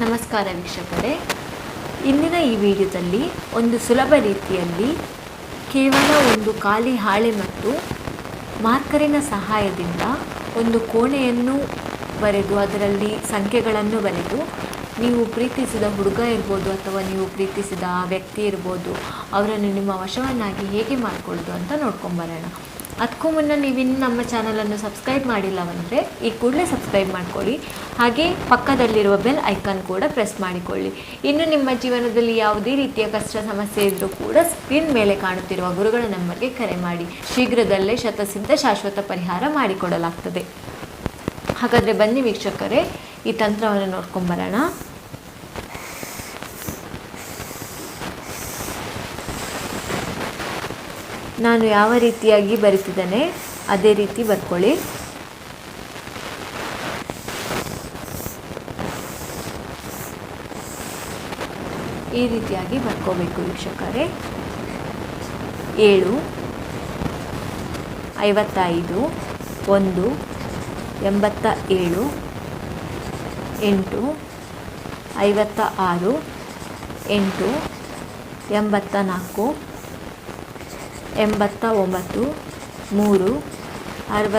ನಮಸ್ಕಾರ ವೀಕ್ಷಕರೇ, ಇಂದಿನ ಈ ವಿಡಿಯೋದಲ್ಲಿ ಒಂದು ಸುಲಭ ರೀತಿಯಲ್ಲಿ ಕೇವಲ ಒಂದು ಖಾಲಿ ಹಾಳೆ ಮತ್ತು ಮಾರ್ಕರಿನ ಸಹಾಯದಿಂದ ಒಂದು ಕೋಣೆಯನ್ನು ಬರೆದು ಅದರಲ್ಲಿ ಸಂಖ್ಯೆಗಳನ್ನು ಬರೆದು ನೀವು ಪ್ರೀತಿಸಿದ ಹುಡುಗ ಇರ್ಬೋದು ಅಥವಾ ನೀವು ಪ್ರೀತಿಸಿದ ವ್ಯಕ್ತಿ ಇರ್ಬೋದು ಅವರನ್ನು ನಿಮ್ಮ ವಶವನ್ನಾಗಿ ಹೇಗೆ ಮಾಡಿಕೊಳ್ಳೋದು ಅಂತ ನೋಡ್ಕೊಂಬರೋಣ. ಅದಕ್ಕೂ ಮುನ್ನ ನೀವಿನ್ನು ನಮ್ಮ ಚಾನಲನ್ನು ಸಬ್ಸ್ಕ್ರೈಬ್ ಮಾಡಿಲ್ಲವಂದರೆ ಈ ಕೂಡಲೇ ಸಬ್ಸ್ಕ್ರೈಬ್ ಮಾಡಿಕೊಳ್ಳಿ. ಹಾಗೆ ಪಕ್ಕದಲ್ಲಿರುವ ಬೆಲ್ ಐಕಾನ್ ಕೂಡ ಪ್ರೆಸ್ ಮಾಡಿಕೊಳ್ಳಿ. ಇನ್ನು ನಿಮ್ಮ ಜೀವನದಲ್ಲಿ ಯಾವುದೇ ರೀತಿಯ ಕಷ್ಟ ಸಮಸ್ಯೆ ಇದ್ದರೂ ಕೂಡ ಸ್ಕ್ರೀನ್ ಮೇಲೆ ಕಾಣುತ್ತಿರುವ ಗುರುಗಳ ನಂಬರ್ಗೆ ಕರೆ ಮಾಡಿ. ಶೀಘ್ರದಲ್ಲೇ ಶತಸಿದ್ಧ ಶಾಶ್ವತ ಪರಿಹಾರ ಮಾಡಿಕೊಡಲಾಗ್ತದೆ. ಹಾಗಾದರೆ ಬನ್ನಿ ವೀಕ್ಷಕರೇ, ಈ ತಂತ್ರವನ್ನು ನೋಡ್ಕೊಂಬರೋಣ. ನಾನು ಯಾವ ರೀತಿಯಾಗಿ ಬರಿತಿದ್ದೇನೆ ಅದೇ ರೀತಿ ಬರ್ಕೊಳ್ಳಿ. ಈ ರೀತಿಯಾಗಿ ಬರ್ಕೋಬೇಕು ವೀಕ್ಷಕರೇ. 7 55 1 87 8 56 8 84 89 3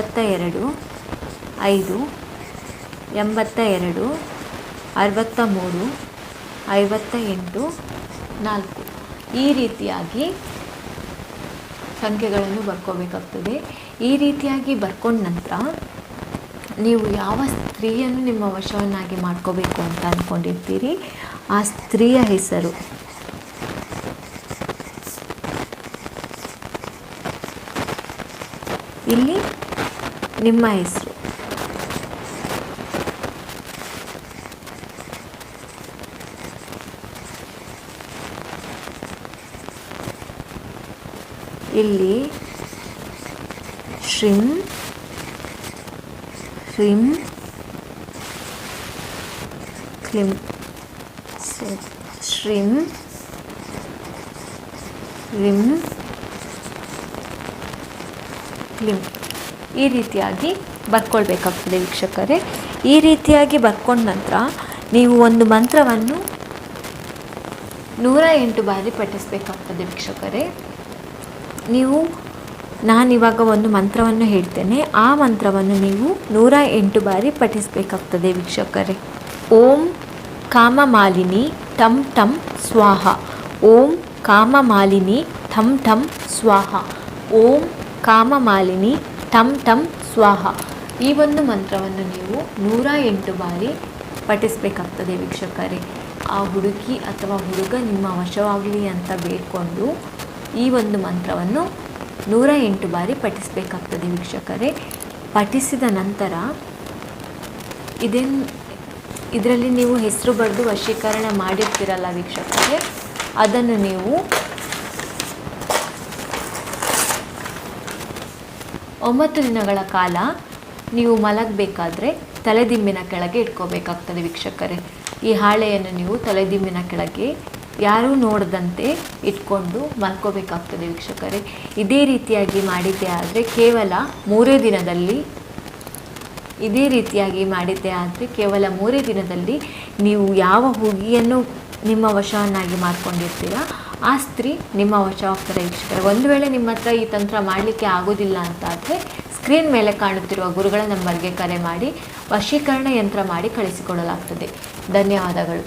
62 5 82 63 58 4 ಈ ರೀತಿಯಾಗಿ ಸಂಖ್ಯೆಗಳನ್ನು ಬರ್ಕೋಬೇಕಾಗ್ತದೆ. ಈ ರೀತಿಯಾಗಿ ಬರ್ಕೊಂಡ ನಂತರ ನೀವು ಯಾವ ಸ್ತ್ರೀಯನ್ನು ನಿಮ್ಮ ವಶವನ್ನಾಗಿ ಮಾಡ್ಕೋಬೇಕು ಅಂತ ಅಂದ್ಕೊಂಡಿರ್ತೀರಿ ಆ ಸ್ತ್ರೀಯ ಹೆಸರು ಇಲ್ಲಿ ನಿಮ್ಮ ಹೆಸರು, ಇಲ್ಲಿ ಶ್ರೀಂ ಕ್ಲಿಂ ಶ್ರೀಂ ರಿಂ ಕ್ಲಿಂ ಈ ರೀತಿಯಾಗಿ ಬರ್ಕೊಳ್ಬೇಕಾಗ್ತದೆ ವೀಕ್ಷಕರೇ. ಈ ರೀತಿಯಾಗಿ ಬರ್ಕೊಂಡ ನಂತರ ನೀವು ಒಂದು ಮಂತ್ರವನ್ನು 108 ಬಾರಿ ಪಠಿಸಬೇಕಾಗ್ತದೆ ವೀಕ್ಷಕರೇ. ನಾನಿವಾಗ ಒಂದು ಮಂತ್ರವನ್ನು ಹೇಳ್ತೇನೆ, ಆ ಮಂತ್ರವನ್ನು ನೀವು 108 ಬಾರಿ ಪಠಿಸಬೇಕಾಗ್ತದೆ ವೀಕ್ಷಕರೇ. ಓಂ ಕಾಮಮಾಲಿನಿ ಟಂ ಟಂ ಸ್ವಾಹ. ಓಂ ಕಾಮಮಾಲಿನಿ ಟಂ ಟಂ ಸ್ವಾಹ. ಓಂ ಕಾಮಮಾಲಿನಿ ಟಂ ಟಂ ಸ್ವಾಹ. ಈ ಒಂದು ಮಂತ್ರವನ್ನು ನೀವು 108 ಬಾರಿ ಪಠಿಸಬೇಕಾಗ್ತದೆ ವೀಕ್ಷಕರೇ. ಆ ಹುಡುಗಿ ಅಥವಾ ಹುಡುಗ ನಿಮ್ಮ ವಶವಾಗಲಿ ಅಂತ ಬೇಡ್ಕೊಂಡು ಈ ಒಂದು ಮಂತ್ರವನ್ನು 108 ಬಾರಿ ಪಠಿಸಬೇಕಾಗ್ತದೆ ವೀಕ್ಷಕರೇ. ಪಠಿಸಿದ ನಂತರ ಇದರಲ್ಲಿ ನೀವು ಹೆಸರು ಬರೆದು ವಶೀಕರಣ ಮಾಡಿರ್ತೀರಲ್ಲ ವೀಕ್ಷಕರೇ, ಅದನ್ನು ನೀವು 9 ದಿನಗಳ ಕಾಲ ನೀವು ಮಲಗಬೇಕಾದ್ರೆ ತಲೆದಿಂಬಿನ ಕೆಳಗೆ ಇಟ್ಕೋಬೇಕಾಗ್ತದೆ ವೀಕ್ಷಕರೇ. ಈ ಹಾಳೆಯನ್ನು ನೀವು ತಲೆದಿಂಬಿನ ಕೆಳಗೆ ಯಾರೂ ನೋಡದಂತೆ ಇಟ್ಕೊಂಡು ಮಲ್ಕೋಬೇಕಾಗ್ತದೆ ವೀಕ್ಷಕರೇ. ಇದೇ ರೀತಿಯಾಗಿ ಮಾಡಿದ್ದೆ ಆದರೆ ಕೇವಲ 3 ದಿನದಲ್ಲಿ ನೀವು ಯಾವ ಹುಡುಗಿಯನ್ನು ನಿಮ್ಮ ವಶವನ್ನಾಗಿ ಮಾಡ್ಕೊಂಡಿರ್ತೀರ ಆ ಸ್ತ್ರೀ ನಿಮ್ಮ ವಶವಾಗ್ತಾರೆ ವೀಕ್ಷಕರೇ. ಒಂದು ವೇಳೆ ನಿಮ್ಮ ಹತ್ರ ಈ ತಂತ್ರ ಮಾಡಲಿಕ್ಕೆ ಆಗೋದಿಲ್ಲ ಅಂತಾದರೆ ಸ್ಕ್ರೀನ್ ಮೇಲೆ ಕಾಣುತ್ತಿರುವ ಗುರುಗಳ ನಂಬರ್ಗೆ ಕರೆ ಮಾಡಿ ವಶೀಕರಣ ಯಂತ್ರ ಮಾಡಿ ಕಳಿಸಿಕೊಡಲಾಗ್ತದೆ. ಧನ್ಯವಾದಗಳು.